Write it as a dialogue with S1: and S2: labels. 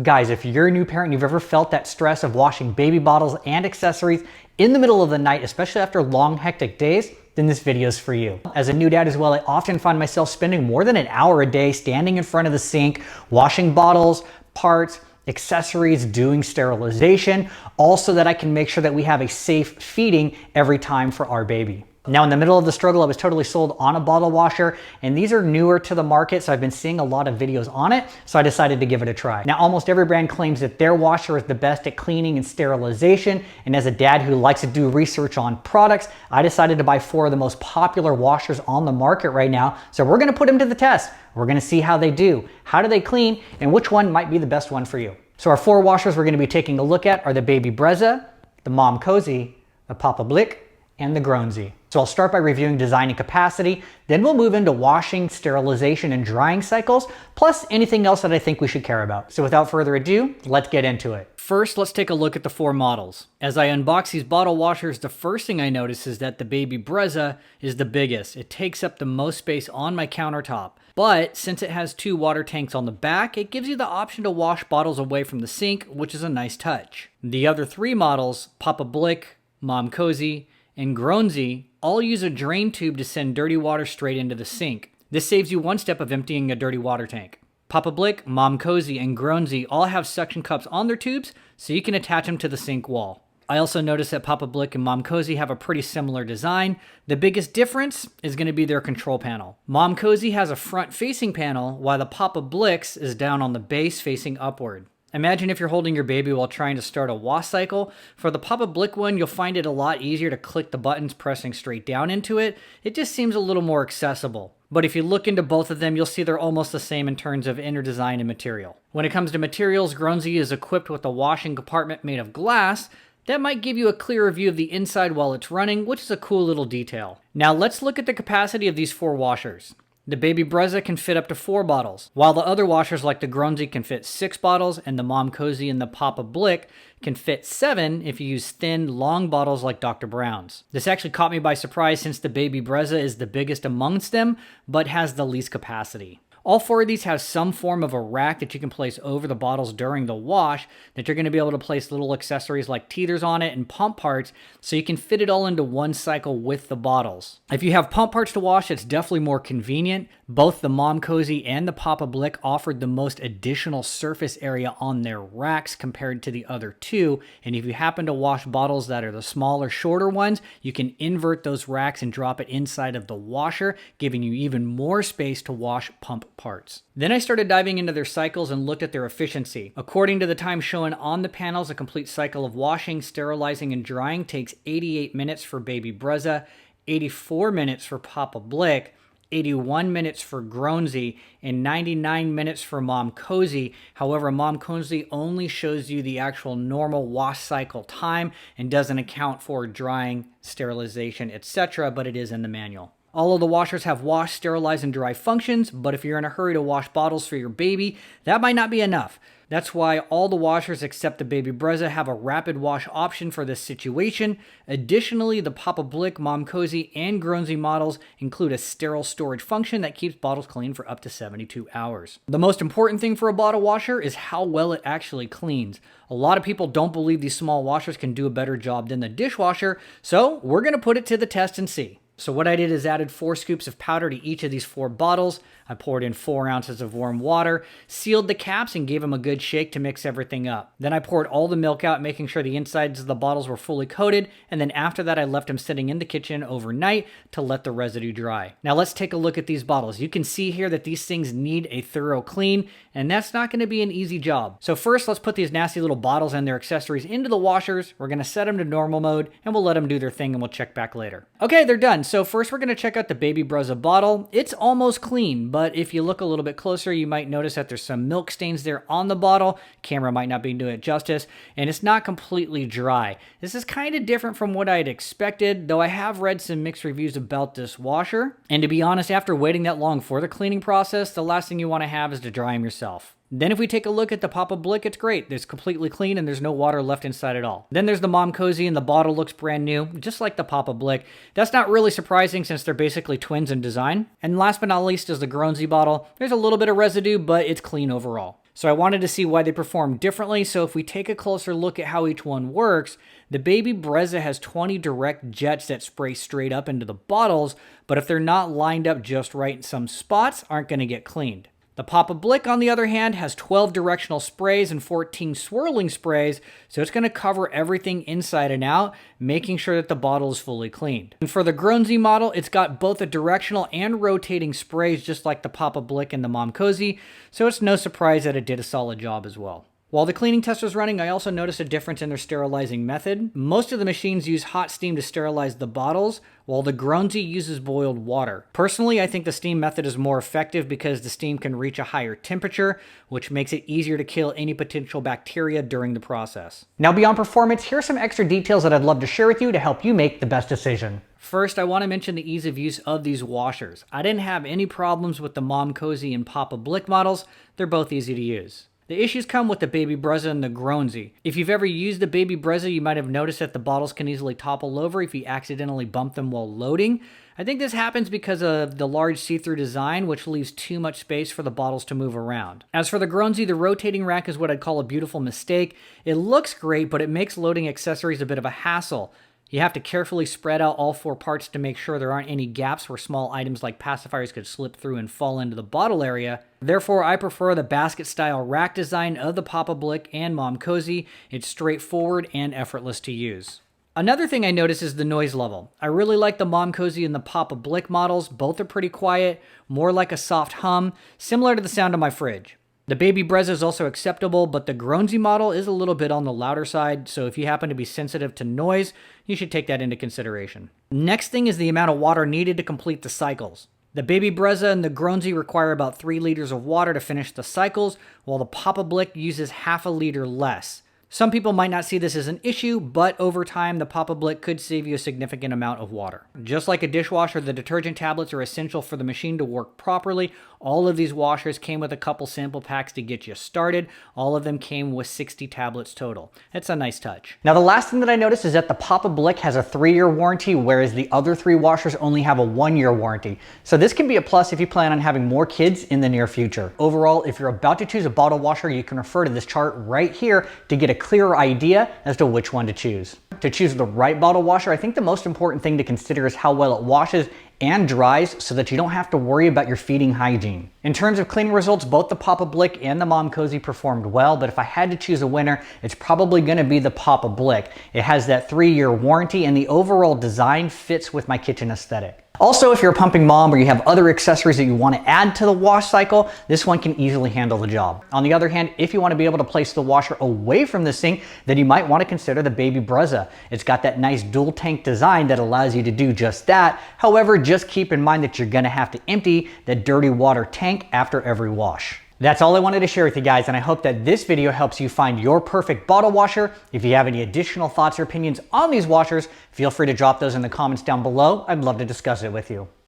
S1: Guys, if you're a new parent and you've ever felt that stress of washing baby bottles and accessories in the middle of the night, especially after long, hectic days, then this video is for you. As a new dad as well, I often find myself spending more than an hour a day standing in front of the sink, washing bottles, parts, accessories, doing sterilization, all so that I can make sure that we have a safe feeding every time for our baby. Now, in the middle of the struggle, I was totally sold on a bottle washer, and these are newer to the market, so I've been seeing a lot of videos on it, so I decided to give it a try. Now, almost every brand claims that their washer is the best at cleaning and sterilization, and as a dad who likes to do research on products, I decided to buy 4 of the most popular washers on the market right now, so we're gonna put them to the test. We're gonna see how they do, how do they clean, and which one might be the best one for you. So our 4 washers we're gonna be taking a look at are the Baby Brezza, the Mom Cozy, the Papablic, and the Groansy. So I'll start by reviewing design and capacity, then we'll move into washing, sterilization, and drying cycles, plus anything else that I think we should care about. So without further ado, let's get into it. First, let's take a look at the 4 models. As I unbox these bottle washers, the first thing I notice is that the Baby Brezza is the biggest. It takes up the most space on my countertop. But since it has 2 water tanks on the back, it gives you the option to wash bottles away from the sink, which is a nice touch. The other 3 models, Papablic, Mom Cozy, and Groansy, all use a drain tube to send dirty water straight into the sink. This saves you one step of emptying a dirty water tank. Papablic, Mom Cozy, and Groansy all have suction cups on their tubes, so you can attach them to the sink wall. I also noticed that Papablic and Mom Cozy have a pretty similar design. The biggest difference is going to be their control panel. Mom Cozy has a front-facing panel, while the Papablic's is down on the base facing upward. Imagine if you're holding your baby while trying to start a wash cycle. For the Papablic one, you'll find it a lot easier to click the buttons pressing straight down into it. It just seems a little more accessible. But if you look into both of them, you'll see they're almost the same in terms of inner design and material. When it comes to materials, Groansy is equipped with a washing compartment made of glass. That might give you a clearer view of the inside while it's running, which is a cool little detail. Now let's look at the capacity of these 4 washers. The Baby Brezza can fit up to 4 bottles, while the other washers like the Groansy can fit 6 bottles, and the Mom Cozy and the Papablic can fit 7 if you use thin, long bottles like Dr. Brown's. This actually caught me by surprise since the Baby Brezza is the biggest amongst them, but has the least capacity. All 4 of these have some form of a rack that you can place over the bottles during the wash that you're going to be able to place little accessories like teethers on it and pump parts so you can fit it all into one cycle with the bottles. If you have pump parts to wash, it's definitely more convenient. Both the Mom Cozy and the Papablic offered the most additional surface area on their racks compared to the other 2, and if you happen to wash bottles that are the smaller, shorter ones, you can invert those racks and drop it inside of the washer, giving you even more space to wash pump parts. Then I started diving into their cycles and looked at their efficiency. According to the time shown on the panels, a complete cycle of washing, sterilizing, and drying takes 88 minutes for Baby Brezza, 84 minutes for Papablic, 81 minutes for Groansy, and 99 minutes for Mom Cozy. However, Mom Cozy only shows you the actual normal wash cycle time and doesn't account for drying, sterilization, etc., but it is in the manual. All of the washers have wash, sterilize, and dry functions, but if you're in a hurry to wash bottles for your baby, that might not be enough. That's why all the washers except the Baby Brezza have a rapid wash option for this situation. Additionally, the Papablic, Mom Cozy, and Groansy models include a sterile storage function that keeps bottles clean for up to 72 hours. The most important thing for a bottle washer is how well it actually cleans. A lot of people don't believe these small washers can do a better job than the dishwasher, so we're going to put it to the test and see. So what I did is added 4 scoops of powder to each of these 4 bottles. I poured in 4 ounces of warm water, sealed the caps, and gave them a good shake to mix everything up. Then I poured all the milk out, making sure the insides of the bottles were fully coated, and then after that I left them sitting in the kitchen overnight to let the residue dry. Now let's take a look at these bottles. You can see here that these things need a thorough clean, and that's not going to be an easy job. So first, let's put these nasty little bottles and their accessories into the washers. We're going to set them to normal mode, and we'll let them do their thing, and we'll check back later. Okay, they're done. So first we're going to check out the Baby Brezza bottle. It's almost clean, but if you look a little bit closer, you might notice that there's some milk stains there on the bottle. Camera might not be doing it justice, and it's not completely dry. This is kind of different from what I had expected, though I have read some mixed reviews about this washer. And to be honest, after waiting that long for the cleaning process, the last thing you want to have is to dry them yourself. Then if we take a look at the Papablic, it's great. It's completely clean and there's no water left inside at all. Then there's the Mom Cozy and the bottle looks brand new, just like the Papablic. That's not really surprising since they're basically twins in design. And last but not least is the Groansy bottle. There's a little bit of residue, but it's clean overall. So I wanted to see why they perform differently. So if we take a closer look at how each one works, the Baby Brezza has 20 direct jets that spray straight up into the bottles, but if they're not lined up just right in some spots, aren't going to get cleaned. The Papablic, on the other hand, has 12 directional sprays and 14 swirling sprays, so it's going to cover everything inside and out, making sure that the bottle is fully cleaned. And for the Groensey model, it's got both a directional and rotating sprays just like the Papablic and the Momcozy, so it's no surprise that it did a solid job as well. While the cleaning test was running, I also noticed a difference in their sterilizing method. Most of the machines use hot steam to sterilize the bottles, while the Groensey uses boiled water. Personally, I think the steam method is more effective because the steam can reach a higher temperature, which makes it easier to kill any potential bacteria during the process. Now, beyond performance, here are some extra details that I'd love to share with you to help you make the best decision. First, I want to mention the ease of use of these washers. I didn't have any problems with the Momcozy and Papablic models. They're both easy to use. The issues come with the Baby Brezza and the Groensey. If you've ever used the Baby Brezza, you might have noticed that the bottles can easily topple over if you accidentally bump them while loading. I think this happens because of the large see-through design, which leaves too much space for the bottles to move around. As for the Groensey, the rotating rack is what I'd call a beautiful mistake. It looks great, but it makes loading accessories a bit of a hassle. You have to carefully spread out all four parts to make sure there aren't any gaps where small items like pacifiers could slip through and fall into the bottle area. Therefore, I prefer the basket-style rack design of the Papablic and Momcozy. It's straightforward and effortless to use. Another thing I noticed is the noise level. I really like the Momcozy and the Papablic models. Both are pretty quiet, more like a soft hum, similar to the sound of my fridge. The Baby Brezza is also acceptable, but the Groensey model is a little bit on the louder side, so if you happen to be sensitive to noise, you should take that into consideration. Next thing is the amount of water needed to complete the cycles. The Baby Brezza and the Groensey require about 3 liters of water to finish the cycles, while the Papablic uses half a liter less. Some people might not see this as an issue, but over time, the Papablic could save you a significant amount of water. Just like a dishwasher, the detergent tablets are essential for the machine to work properly. All of these washers came with a couple sample packs to get you started. All of them came with 60 tablets total. It's a nice touch. Now, the last thing that I noticed is that the Papablic has a 3-year warranty, whereas the other 3 washers only have a 1-year warranty. So this can be a plus if you plan on having more kids in the near future. Overall, if you're about to choose a bottle washer, you can refer to this chart right here to get a clearer idea as to which one to choose. To choose the right bottle washer, I think the most important thing to consider is how well it washes and dries so that you don't have to worry about your feeding hygiene. In terms of cleaning results, both the Papablic and the Momcozy performed well, but if I had to choose a winner, it's probably going to be the Papablic. It has that 3-year warranty and the overall design fits with my kitchen aesthetic. Also, if you're a pumping mom or you have other accessories that you want to add to the wash cycle, this one can easily handle the job. On the other hand, if you want to be able to place the washer away from the sink, then you might want to consider the Baby Brezza. It's got that nice dual tank design that allows you to do just that. However, just keep in mind that you're going to have to empty the dirty water tank after every wash. That's all I wanted to share with you guys, and I hope that this video helps you find your perfect bottle washer. If you have any additional thoughts or opinions on these washers, feel free to drop those in the comments down below. I'd love to discuss it with you.